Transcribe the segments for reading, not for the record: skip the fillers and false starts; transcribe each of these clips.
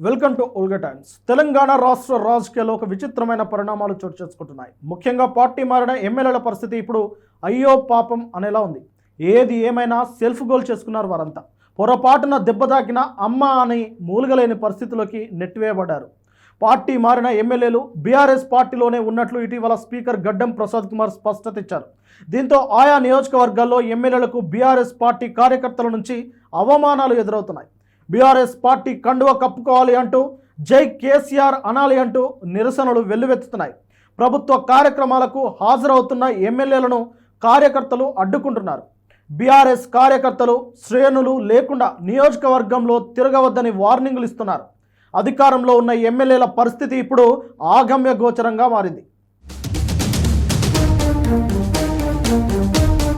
Welcome to Olga Times. Telangana రాష్ట్ర రాజకీయాల్లో ఒక విచిత్రమైన పరిణామాలు చోటు చేసుకుంటున్నాయి. ముఖ్యంగా పార్టీ మారిన ఎమ్మెల్యేల పరిస్థితి ఇప్పుడు అయ్యో పాపం అనేలా ఉంది. ఏది ఏమైనా సెల్ఫ్ గోల్ చేసుకున్నారు వారంతా. పొరపాటున దెబ్బ తాకిన అమ్మ అని మూలుగలేని పరిస్థితిలోకి నెట్టివేయబడ్డారు. పార్టీ మారిన ఎమ్మెల్యేలు బీఆర్ఎస్ పార్టీలోనే ఉన్నట్లు ఇటీవల స్పీకర్ గడ్డం ప్రసాద్ కుమార్ స్పష్టత ఇచ్చారు. దీంతో ఆయా నియోజకవర్గాల్లో ఎమ్మెల్యేలకు బీఆర్ఎస్ పార్టీ కార్యకర్తల నుంచి అవమానాలు ఎదురవుతున్నాయి. బీఆర్ఎస్ పార్టీ కండువ కప్పుకోవాలి అంటూ జై కేసీఆర్ అనాలి అంటూ నిరసనలు వెల్లువెత్తుతున్నాయి. ప్రభుత్వ కార్యక్రమాలకు హాజరవుతున్న ఎమ్మెల్యేలను కార్యకర్తలు అడ్డుకుంటున్నారు. బీఆర్ఎస్ కార్యకర్తలు శ్రేణులు లేకుండా నియోజకవర్గంలో తిరగవద్దని వార్నింగ్లు ఇస్తున్నారు. అధికారంలో ఉన్న ఎమ్మెల్యేల పరిస్థితి ఇప్పుడు ఆగమ్య గోచరంగా మారింది.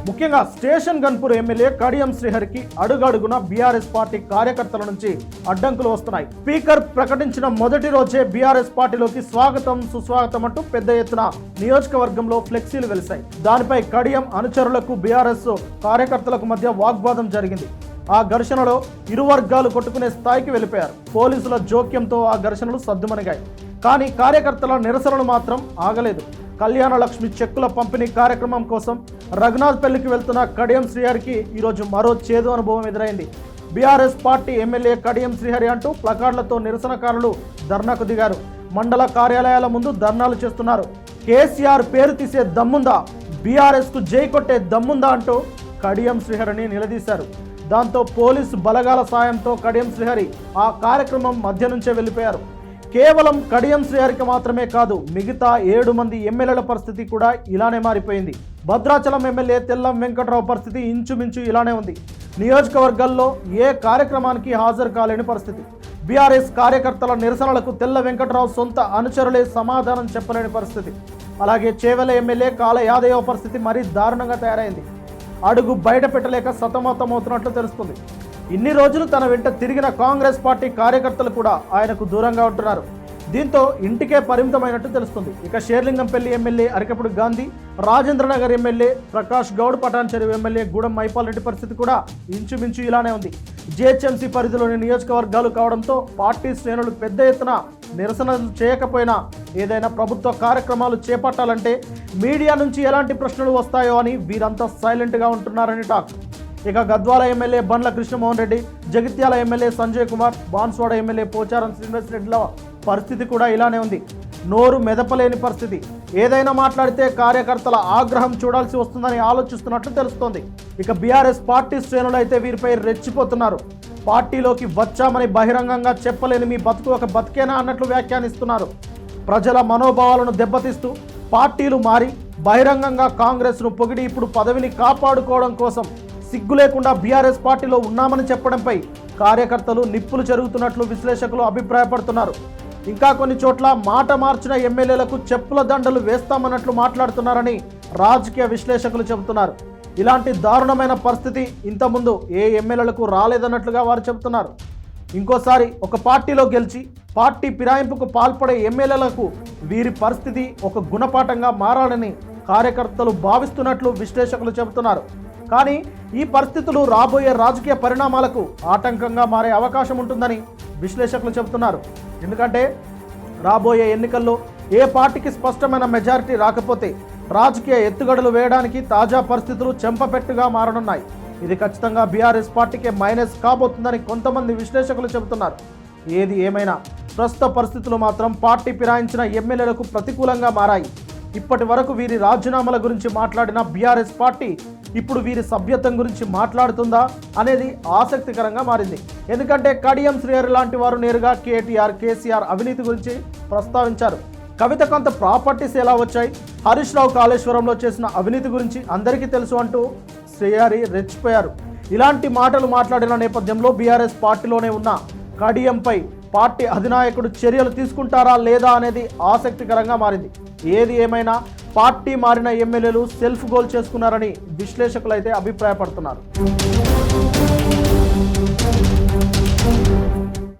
ముఖ్యంగా స్టేషన్ గన్పూర్ ఎమ్మెల్యే కడియం శ్రీహరికి అడుగడుగున బీఆర్ఎస్ పార్టీ కార్యకర్తల నుంచి అడ్డంకులు వస్తున్నాయి. స్పీకర్ ప్రకటించిన మొదటి రోజే బీఆర్ఎస్ పార్టీలోకి స్వాగతం సుస్వాగతం అంటూ పెద్ద ఎత్తున నియోజకవర్గంలో ఫ్లెక్సీలు వెలిశాయి. దానిపై కడియం అనుచరులకు బీఆర్ఎస్ కార్యకర్తలకు మధ్య వాగ్వాదం జరిగింది. ఆ ఘర్షణలో ఇరు వర్గాలు కొట్టుకునే స్థాయికి వెళ్ళిపోయారు. పోలీసుల జోక్యంతో ఆ ఘర్షణలు సద్దుమణిగాయి. కానీ కార్యకర్తల నిరసనలు మాత్రం ఆగలేదు. కళ్యాణ లక్ష్మి చెక్కుల పంపిణీ కార్యక్రమం కోసం రఘునాథ్పల్లికి వెళ్తున్న కడియం శ్రీహరికి ఈరోజు మరో చేదు అనుభవం ఎదురైంది. BRS party MLA Kadiyam Srihari అంటూ ప్లకార్డులతో నిరసనకారులు ధర్నాకు దిగారు. మండల కార్యాలయాల ముందు ధర్నాలు చేస్తున్నారు. కేసీఆర్ పేరు తీసే దమ్ముందా, బీఆర్ఎస్కు జై కొట్టే దమ్ముందా అంటూ కడియం శ్రీహరిని నిలదీశారు. దాంతో పోలీసు బలగాల సాయంతో కడియం శ్రీహరి ఆ కార్యక్రమం మధ్య నుంచే వెళ్ళిపోయారు. కేవలం కడియం శ్రీహరికి మాత్రమే కాదు, మిగతా 7 మంది ఎమ్మెల్యేల పరిస్థితి కూడా ఇలానే మారిపోయింది. భద్రాచలం ఎమ్మెల్యే తెల్లం వెంకట్రావు పరిస్థితి ఇంచుమించు ఇలానే ఉంది. నియోజకవర్గాల్లో ఏ కార్యక్రమానికి హాజరు కాలేని పరిస్థితి. బీఆర్ఎస్ కార్యకర్తల నిరసనలకు తెల్ల వెంకట్రావు సొంత అనుచరులే సమాధానం చెప్పలేని పరిస్థితి. అలాగే చేవెల ఎమ్మెల్యే కాల యాదయ్య పరిస్థితి మరీ దారుణంగా తయారైంది. అడుగు బయట పెట్టలేక సతమతమవుతున్నట్లు తెలుస్తుంది. ఇన్ని రోజులు తన వెంట తిరిగిన కాంగ్రెస్ పార్టీ కార్యకర్తలు కూడా ఆయనకు దూరంగా ఉంటున్నారు. దీంతో ఇంటికే పరిమితమైనట్టు తెలుస్తుంది. ఇక షేర్లింగంపల్లి ఎమ్మెల్యే అరికపుడు గాంధీ, రాజేంద్రనగర్ ఎమ్మెల్యే ప్రకాష్ గౌడ్, పటాన్ చెరువు ఎమ్మెల్యే గూడెం మైపాల్ రెడ్డి పరిస్థితి కూడా ఇంచుమించు ఇలానే ఉంది. జీహెచ్ఎంసీ పరిధిలోని నియోజకవర్గాలు కావడంతో పార్టీ శ్రేణులు పెద్ద ఎత్తున నిరసనలు చేయకపోయినా ఏదైనా ప్రభుత్వ కార్యక్రమాలు చేపట్టాలంటే మీడియా నుంచి ఎలాంటి ప్రశ్నలు వస్తాయో అని వీరంతా సైలెంట్గా ఉంటున్నారని టాక్. ఇక గద్వాల ఎమ్మెల్యే బండ్ల కృష్ణమోహన్ రెడ్డి, జగిత్యాల ఎమ్మెల్యే సంజయ్ కుమార్, బాన్స్వాడ ఎమ్మెల్యే పోచారం శ్రీనివాస్ రెడ్డిల పరిస్థితి కూడా ఇలానే ఉంది. నోరు మెదపలేని పరిస్థితి. ఏదైనా మాట్లాడితే కార్యకర్తల ఆగ్రహం చూడాల్సి వస్తుందని ఆలోచిస్తున్నట్లు తెలుస్తోంది. ఇక బీఆర్ఎస్ పార్టీ శ్రేణులు అయితే వీరిపై రెచ్చిపోతున్నారు. పార్టీలోకి వచ్చామని బహిరంగంగా చెప్పలేని మీ బతుకు ఒక బతికేనా అన్నట్లు వ్యాఖ్యానిస్తున్నారు. ప్రజల మనోభావాలను దెబ్బతీస్తూ పార్టీలు మారి బహిరంగంగా కాంగ్రెస్ను పొగిడి ఇప్పుడు పదవిని కాపాడుకోవడం కోసం సిగ్గు లేకుండా బీఆర్ఎస్ పార్టీలో ఉన్నామని చెప్పడంపై కార్యకర్తలు నిప్పులు జరుగుతున్నట్లు విశ్లేషకులు అభిప్రాయపడుతున్నారు. ఇంకా కొన్ని చోట్ల మాట మార్చిన ఎమ్మెల్యేలకు చెప్పుల దండలు వేస్తామన్నట్లు మాట్లాడుతున్నారని రాజకీయ విశ్లేషకులు చెబుతున్నారు. ఇలాంటి దారుణమైన పరిస్థితి ఇంతకుముందు ఏ ఎమ్మెల్యేలకు రాలేదన్నట్లుగా వారు చెబుతున్నారు. ఇంకోసారి ఒక పార్టీలో గెలిచి పార్టీ ఫిరాయింపుకు పాల్పడే ఎమ్మెల్యేలకు వీరి పరిస్థితి ఒక గుణపాఠంగా మారాలని కార్యకర్తలు భావిస్తున్నట్లు విశ్లేషకులు చెబుతున్నారు. కానీ ఈ పరిస్థితులు రాబోయే రాజకీయ పరిణామాలకు ఆటంకంగా మారే అవకాశం ఉంటుందని విశ్లేషకులు చెబుతున్నారు. ఎందుకంటే రాబోయే ఎన్నికల్లో ఏ పార్టీకి స్పష్టమైన మెజారిటీ రాకపోతే రాజకీయ ఎత్తుగడలు వేయడానికి తాజా పరిస్థితులు చెంపపెట్టుగా మారనున్నాయి. ఇది ఖచ్చితంగా బీఆర్ఎస్ పార్టీకే మైనస్ కాబోతుందని కొంతమంది విశ్లేషకులు చెబుతున్నారు. ఏది ఏమైనా ప్రస్తుత పరిస్థితులు మాత్రం పార్టీ ఫిరాయించిన ఎమ్మెల్యేలకు ప్రతికూలంగా మారాయి. ఇప్పటి వరకు వీరి రాజీనామాల గురించి మాట్లాడిన బీఆర్ఎస్ పార్టీ ఇప్పుడు వీరి సభ్యత్వం గురించి మాట్లాడుతుందా అనేది ఆసక్తికరంగా మారింది. ఎందుకంటే కడియం శ్రీహరి లాంటి వారు నేరుగా కేటీఆర్, కేసీఆర్ అవినీతి గురించి ప్రస్తావించారు. కవిత కొంత ప్రాపర్టీస్ ఎలా వచ్చాయి, హరీష్ రావు కాళేశ్వరంలో చేసిన అవినీతి గురించి అందరికీ తెలుసు అంటూ శ్రీహరి రెచ్చిపోయారు. ఇలాంటి మాటలు మాట్లాడిన నేపథ్యంలో బీఆర్ఎస్ పార్టీలోనే ఉన్న కడియంపై పార్టీ అధినాయకుడు చర్యలు తీసుకుంటారా లేదా అనేది ఆసక్తికరంగా మారింది. ఏది ఏమైనా పార్టీ మారిన ఎమ్మెల్యేలు సెల్ఫ్ గోల్ చేసుకున్నారని విశ్లేషకులు అయితే అభిప్రాయపడుతున్నారు.